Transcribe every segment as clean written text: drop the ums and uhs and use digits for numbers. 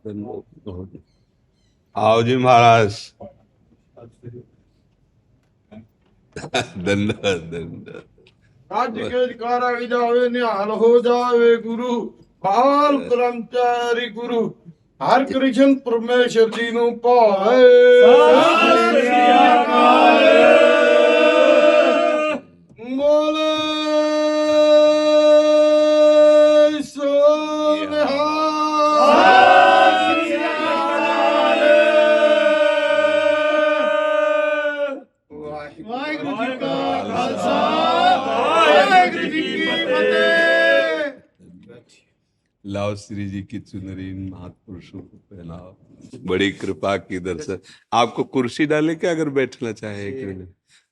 धन्यवाद। आओ जी महाराज। धन्यवाद धन्यवाद। राज्य के अधिकार आ जावे, निहाल हो जावे गुरु, बाल कर्मचारी गुरु, हर कृष्ण परमेश्वर जी नु पावे। बोले वाहिगुरु जी का खालसा, वाहिगुरु जी की फतेह। लाओ श्री जी की चुनरी इन महापुरुषों को पहनाओ। बड़ी कृपा की दर्शन। आपको कुर्सी डाले क्या अगर बैठना चाहे?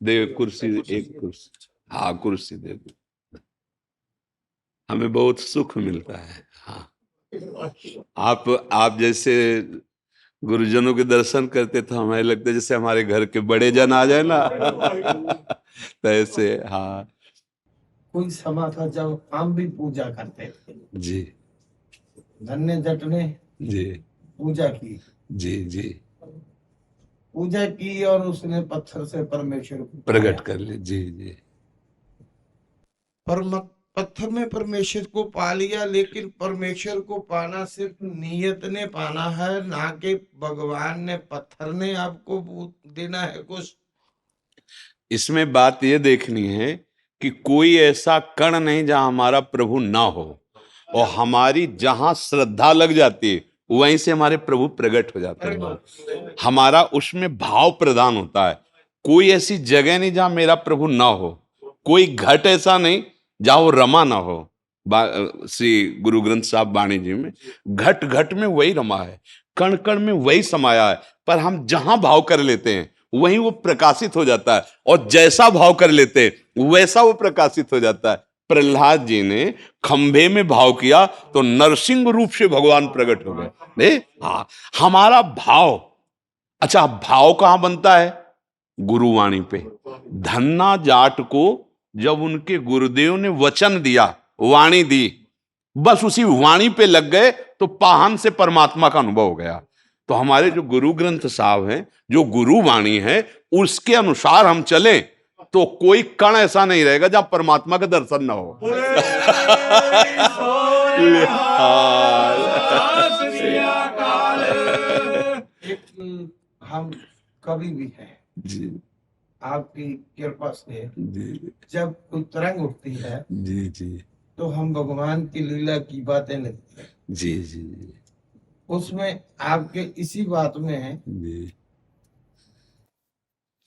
दे कुर्सी, एक कुर्सी। हाँ कुर्सी दे दो, हमें बहुत सुख मिलता है। हाँ, आप जैसे गुरुजनों के दर्शन करते तो हमें लगता है जैसे हमारे घर के बड़े जन आ जाए ना। तो ऐसे। हाँ कोई समय था जब हम भी पूजा करते थे जी। धन्य जट ने जी पूजा की, जी जी। पूजा की और उसने पत्थर से परमेश्वर को प्रकट कर ले। जी जी। पत्थर में परमेश्वर को पा लिया, लेकिन परमेश्वर को पाना सिर्फ नियत ने पाना है, ना कि भगवान ने पत्थर ने आपको देना है कुछ। इसमें बात ये देखनी है कि कोई ऐसा कण नहीं जहां हमारा प्रभु ना हो, और हमारी जहां श्रद्धा लग जाती है वहीं से हमारे प्रभु प्रकट हो जाते हैं। हमारा उसमें भाव प्रदान होता है। कोई ऐसी जगह नहीं जहां मेरा प्रभु ना हो, कोई घट ऐसा नहीं जहां वो रमा ना हो। श्री गुरु ग्रंथ साहब वाणी जी में घट घट में वही रमा है, कण कण में वही समाया है, पर हम जहां भाव कर लेते हैं वहीं वो प्रकाशित हो जाता है, और जैसा भाव कर लेते हैं वैसा वो प्रकाशित हो जाता है। प्रहलाद जी ने खंभे में भाव किया तो नरसिंह रूप से भगवान प्रकट हो गए। हाँ, हमारा भाव। अच्छा, भाव कहां बनता है? गुरुवाणी पे। धन्ना जाट को जब उनके गुरुदेव ने वचन दिया, वाणी दी, बस उसी वाणी पे लग गए तो पाहन से परमात्मा का अनुभव हो गया। तो हमारे जो गुरु ग्रंथ साहब हैं, जो गुरु वाणी है, उसके अनुसार हम चलें तो कोई कण ऐसा नहीं रहेगा जहां परमात्मा का दर्शन ना हो। हम कभी भी हैं जी आपकी कृपा से, जी जब कोई तरंग उठती है जी जी तो हम भगवान की लीला की बातें लगती है जी जी उसमें आपके इसी बात में है जी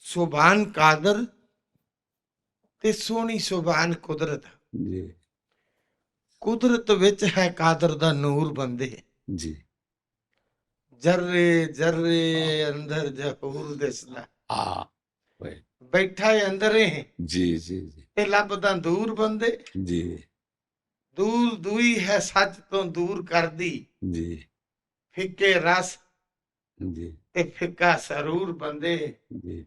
सुभान कादर ते सोनी सुभान कुदरत। जी कुदरत विच है कादर दा नूर बंदे, जी। जर्रे जर्रे अंदर जहूर दिसदा। हाँ बैठा है अंदर है जी जी जी ते लभदा दूर बंदे। जी दूर दुई है सच तो दूर कर दी, जी फिक्के रस जी ते फिक्का सरूर बंदे। जी।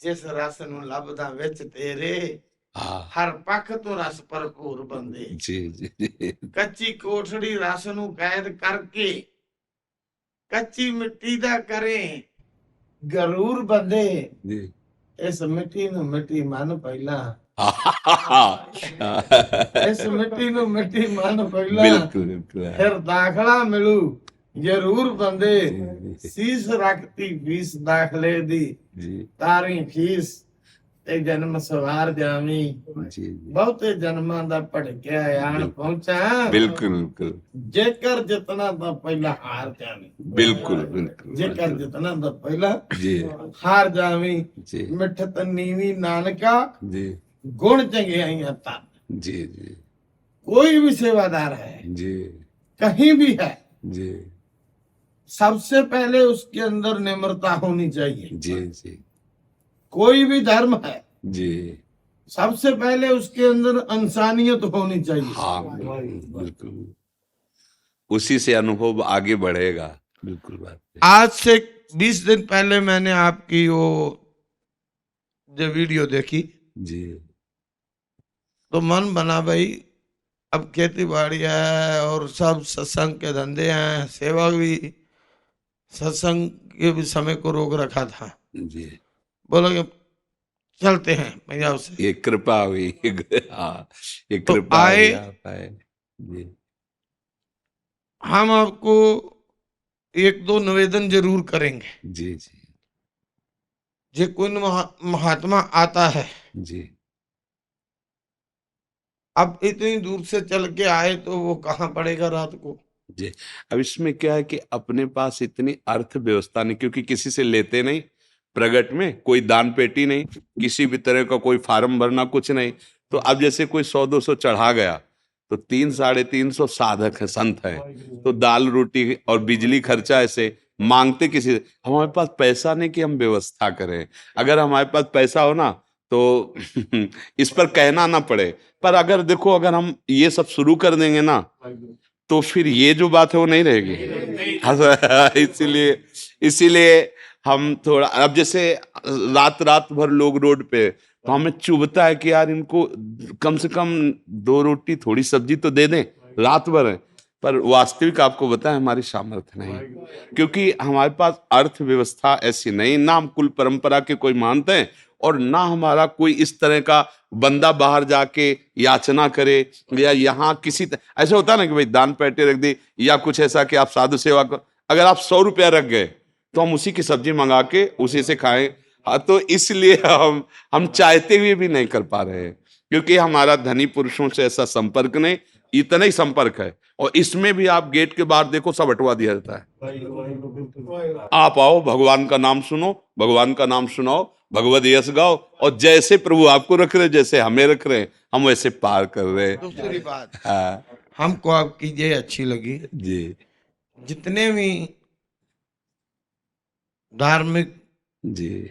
जिस रस नू लभदा विच तेरे, हाँ हर पख तो रस भरपूर बंदे। जी जी जी कच्ची कोठड़ी रस नू कैद करके, कच्ची मिट्टी दा करे गरूर बंदे। जी। इस मिट्टी नू मिट्टी मन पहला, इस मिट्टी नू मिट्टी मन पहला, बिल्कुल बिल्कुल। फिर दाखला मिलू जरूर बंदे। जी शीश रखती फीस दाखले दी, जी तारी फीस ते जन्म सवार जावी। जी बहुते जन्मां दा भड़किया आन पहुंचा, बिल्कुल बिल्कुल जेकर जितना दा पहला हार जावी। बिल्कुल बिल्कुल जेकर जितना दा पहला जी हार जावी। जी मिठत नीवी नानका, जी गुण चंगियाइयां तन। जी जी कोई भी सेवादार है, जी कहीं भी है, जी सबसे पहले उसके अंदर निम्रता होनी चाहिए। जी जी कोई भी धर्म है, जी। सबसे पहले उसके अंदर इंसानियत होनी चाहिए। हाँ बिल्कुल बिल्कुल, उसी से अनुभव आगे बढ़ेगा। बिल्कुल बात है। आज से 20 दिन पहले मैंने आपकी वो जो वीडियो देखी जी तो मन बना भाई, अब खेती बाड़ी है और सब सत्संग के धंधे हैं, सेवा भी सत्संग के भी समय को रोक रखा था, जी, बोला कि चलते हैं पंजाब से। ये कृपा हुई। हाँ, ये तो कृपा आए, हुई आप आए। जी, हम आपको एक दो निवेदन जरूर करेंगे। जी, जी, जे कोई महात्मा आता है, जी, अब इतनी दूर से चल के आए तो वो कहाँ पड़ेगा रात को। जी। अब इसमें क्या है कि अपने पास इतनी अर्थव्यवस्था नहीं, क्योंकि किसी से लेते नहीं, प्रगट में कोई दान पेटी नहीं, किसी भी तरह का कोई फार्म भरना कुछ नहीं। तो अब जैसे कोई 100-200 चढ़ा गया तो 300-350 साधक है, संत है, तो दाल रोटी और बिजली खर्चा ऐसे मांगते किसी से। हमारे पास पैसा नहीं कि हम व्यवस्था करें। अगर हमारे पास पैसा हो ना तो इस पर कहना ना पड़े। पर अगर देखो, अगर हम ये सब शुरू कर देंगे ना तो फिर ये जो बात है वो नहीं रहेगी। हाँ, इसीलिए इसीलिए हम थोड़ा, अब जैसे रात रात भर लोग रोड पे, तो हमें चुभता है कि यार इनको कम से कम 2 रोटी थोड़ी सब्जी तो दे दें, रात भर है। पर वास्तविक आपको बताएं, हमारी सामर्थ्य नहीं, क्योंकि हमारे पास अर्थव्यवस्था ऐसी नहीं, ना हम कुल परंपरा के कोई मानते हैं, और ना हमारा कोई इस तरह का बंदा बाहर जाके याचना करे, या यहाँ ऐसा होता है ना कि भाई दान पेटी रख दी, या कुछ ऐसा कि आप साधु सेवा करो। अगर आप 100 रुपया रख गए तो हम उसी की सब्जी मंगा के उसी से खाएं। हाँ, तो इसलिए हम चाहते हुए भी नहीं कर पा रहे हैं, क्योंकि हमारा धनी पुरुषों से ऐसा संपर्क नहीं, इतना ही संपर्क है। और इसमें भी आप गेट के बाहर देखो, सब हटवा दिया जाता है। आप आओ, भगवान का नाम सुनो, भगवान का नाम सुनाओ, भगवद यश गाओ, और जैसे प्रभु आपको रख रहे, जैसे हमें रख रहे, हम वैसे पार कर रहे हैं। दूसरी बात, हाँ, हमको आपकी ये अच्छी लगी, जी, जितने भी धार्मिक, जी,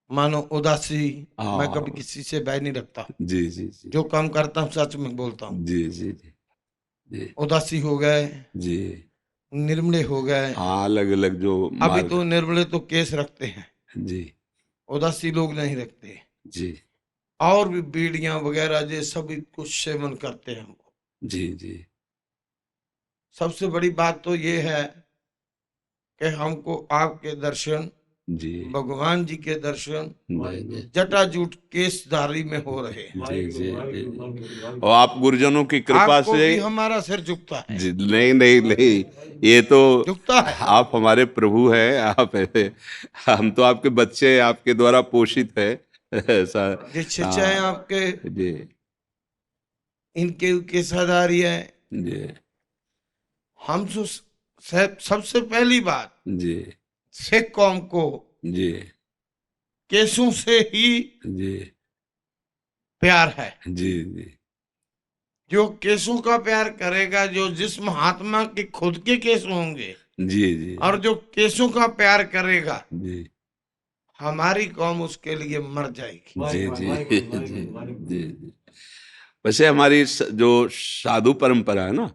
मानो उदासी, मैं कभी हाँ, किसी से बैर नहीं रखता। जी, जी, जी, जो काम करता हूँ सच में बोलता हूँ। जी, जी, जी, जी, उदासी हो गए, जी, निर्मले हो गए। हाँ, अलग अलग जो अभी मार्ग। तो निर्मले तो केस रखते हैं, जी, उदासी लोग नहीं रखते। जी, और भी बीड़ियां वगैरह ये सभी कुछ सेवन करते हैं वो। जी, जी, सबसे बड़ी बात तो ये है कि हमको आपके दर्शन, जी, भगवान जी के दर्शन जी, जटाजूट केसधारी में हो रहे हैं। जी, जी, जी। और आप गुरुजनों की कृपा आपको से। भी हमारा सिर झुकता है, जी, नहीं, नहीं, नहीं, ये तो झुकता है। आप हमारे प्रभु हैं। आप, हम तो आपके बच्चे हैं, आपके द्वारा पोषित है, ऐसा। जिस शिक्षाएं हाँ, आपके, जी, इनके केसाधारी है। जी, हम सबसे पहली बात, जी, सिख कौम को जी, केसों से ही जी, प्यार है। जी, जी, जो केसों का प्यार करेगा, जो जिस महात्मा के खुद के केस होंगे, जी, जी, और जो केसों का प्यार करेगा, जी, हमारी कौम उसके लिए मर जाएगी। जी, जी, जी, जी। वैसे हमारी जो साधु परंपरा है ना,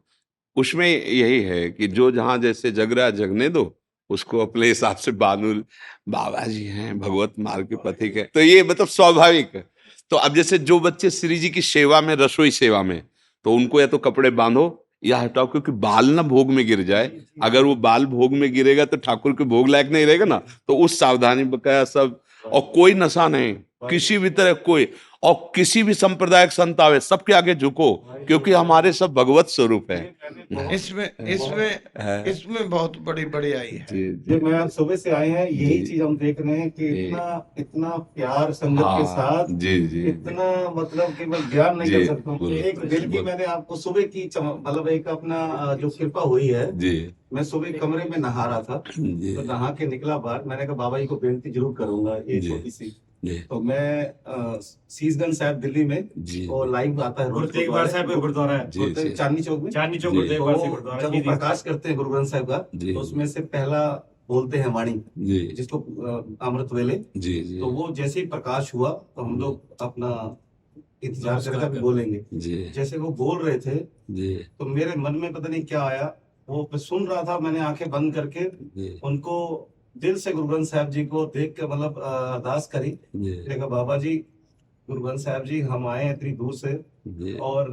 उसमें यही है कि जो जहाँ जैसे जग रहा है जगने दो, उसको अपने हिसाब से बानुल बाबा जी हैं, भगवत मार्ग के पथिक है, तो ये मतलब स्वाभाविक है। तो अब जैसे जो बच्चे श्री जी की सेवा में, रसोई सेवा में, तो उनको या तो कपड़े बांधो या हटाओ, क्योंकि बाल ना भोग में गिर जाए। अगर वो बाल भोग में गिरेगा तो ठाकुर के भोग लायक नहीं रहेगा ना, तो उस सावधानी बकाया सब। और कोई नशा नहीं, किसी भी तरह कोई, और किसी भी संप्रदायिक संत आवे, सबके आगे झुको, क्योंकि हमारे सब भगवत स्वरूप है। इसमें इसमें इसमें बहुत बड़ी बड़ाई है। जी, जब मैं आज सुबह से आए हैं, यही जी, चीज हम देख रहे हैं कि जी, इतना इतना प्यार संगत के हाँ, साथ, जी, जी, इतना मतलब कि मैं बयान नहीं कर जी, सकता हूँ। बोलो, एक दिन की बोलो। मैंने आपको सुबह की मतलब एक अपना जो कृपा हुई है। जी, मैं सुबह कमरे में नहा रहा था, जी, तो नहा के निकला बाहर, मैंने कहा बाबा जी को बेनती जरूर करूंगा एक जी, छोटी सी। जी, तो मैं शीशगंज साहब दिल्ली में, जी, और लाइव आता है गुरु तेग बहादुर साहब का गुरुद्वारा है, जी, जी, चांदनी चौक में। चांदनी चौक जी। गुरु तेग तो बहादुर साहब गुरुद्वारा जब वो जी, जी। प्रकाश करते हैं गुरु ग्रंथ साहब का, जी, तो उसमें से पहला बोलते हैं वाणी, जी, जिसको अमृत वेले। जी, जी, तो वो जैसे ही प्रकाश हुआ तो हम लोग अपना इंतजार कर रहे थे, बोलेंगे। जी, जैसे वो बोल रहे थे जी, तो मेरे मन में पता नहीं क्या आया, वो मैं सुन रहा था, मैंने आंखें बंद करके जी, उनको दिल से गुरु ग्रंथ साहब जी को देख के मतलब अरदास करी। जी, देखा बाबा जी, गुरु ग्रंथ साहब जी, हम आए हैं इतनी दूर से, जी, और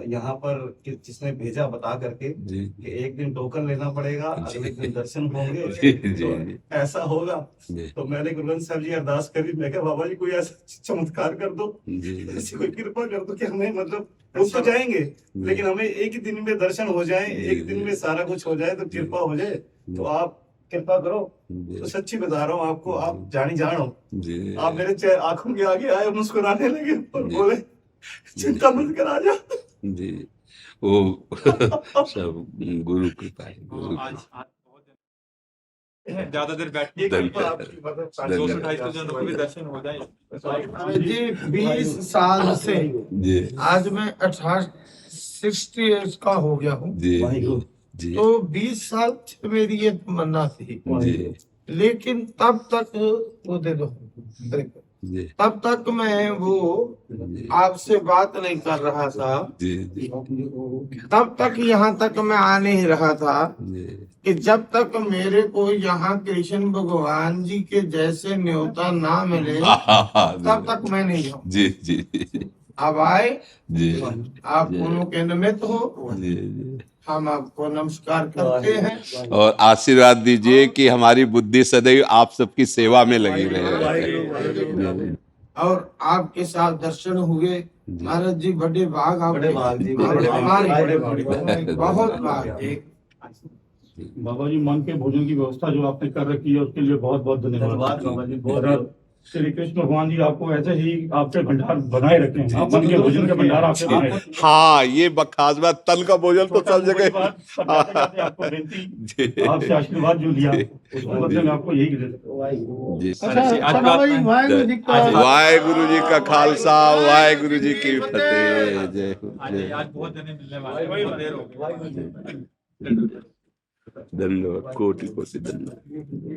यहाँ पर जिसने भेजा बता करके जी कि एक दिन टोकन लेना पड़ेगा, अगले दिन दर्शन होंगे, जी जी तो ऐसा होगा। जी तो मैंने गुरु ग्रंथ साहब जी अरदास करी, मैं कहा बाबा जी कोई ऐसा चमत्कार कर दो, जी ऐसी कोई कृपा कर दो कि हमें मतलब हम तो जाएंगे लेकिन हमें एक ही दिन में दर्शन हो जाए, एक दिन में सारा कुछ हो जाए, तो कृपा हो जाए। तो आप कृपा करो। तो सच्ची बता रहा हूँ आपको, आप जानी जान हो, जी आप मेरे आंखों के आगे आए, मुस्कुराने लगे और जी। बोले चिंता मत कर, आ जा। जी वो सब गुरु कृपा है, गुरु कृपा। ज्यादा देर बैठिए, धन्यवाद। 228 जनों को भी दर्शन हो जाए। जी 20 साल से जी आज मैं 60 इयर्स का हो गया हूँ। जी जी तो 20 साल से मेरी ये तमन्ना थी, जी लेकिन तब तक वो दे दो, जी तब तक मैं वो आपसे बात नहीं कर रहा था, जी जी तब तक यहाँ तक मैं आ नहीं रहा था जी कि जब तक मेरे को यहाँ कृष्ण भगवान जी के जैसे न्योता ना मिले तब तक मैं नहीं जाऊँ। जी जी अब आए, जी आप दोनों के निमित्त हो, जी जी हम आपको नमस्कार करते हैं और आशीर्वाद दीजिए कि हमारी बुद्धि सदैव आप सबकी सेवा में लगी रहे। और आपके साथ दर्शन हुए महाराज जी, बड़े भाग आप, बड़े भाग जी, और बड़े भाग, हमारे बड़े भाग। बहुत भाग। बाबा जी, मन के भोजन की व्यवस्था जो आपने कर रखी है उसके लिए बहुत बहुत धन्यवाद बाबा जी, और श्री कृष्ण भगवान जी आपको ऐसे ही आपके भंडार बनाए रखें, आप मन के भोजन के भंडार आपके बनाए रखें। हाँ ये खास बात, तल का भोजन तो सब जगह। आपको बेनती, आपसे आशीर्वाद जो लिया उसके बदले में आपको यही जी अच्छा, वाहेगुरु जी का खालसा, वाहेगुरु जी की फतेह। जय हो, जय आज बहुत जने मिलने वाले हैं, बहुत देर हो गई। धन्यवाद, कोटि कोटि धन्यवाद।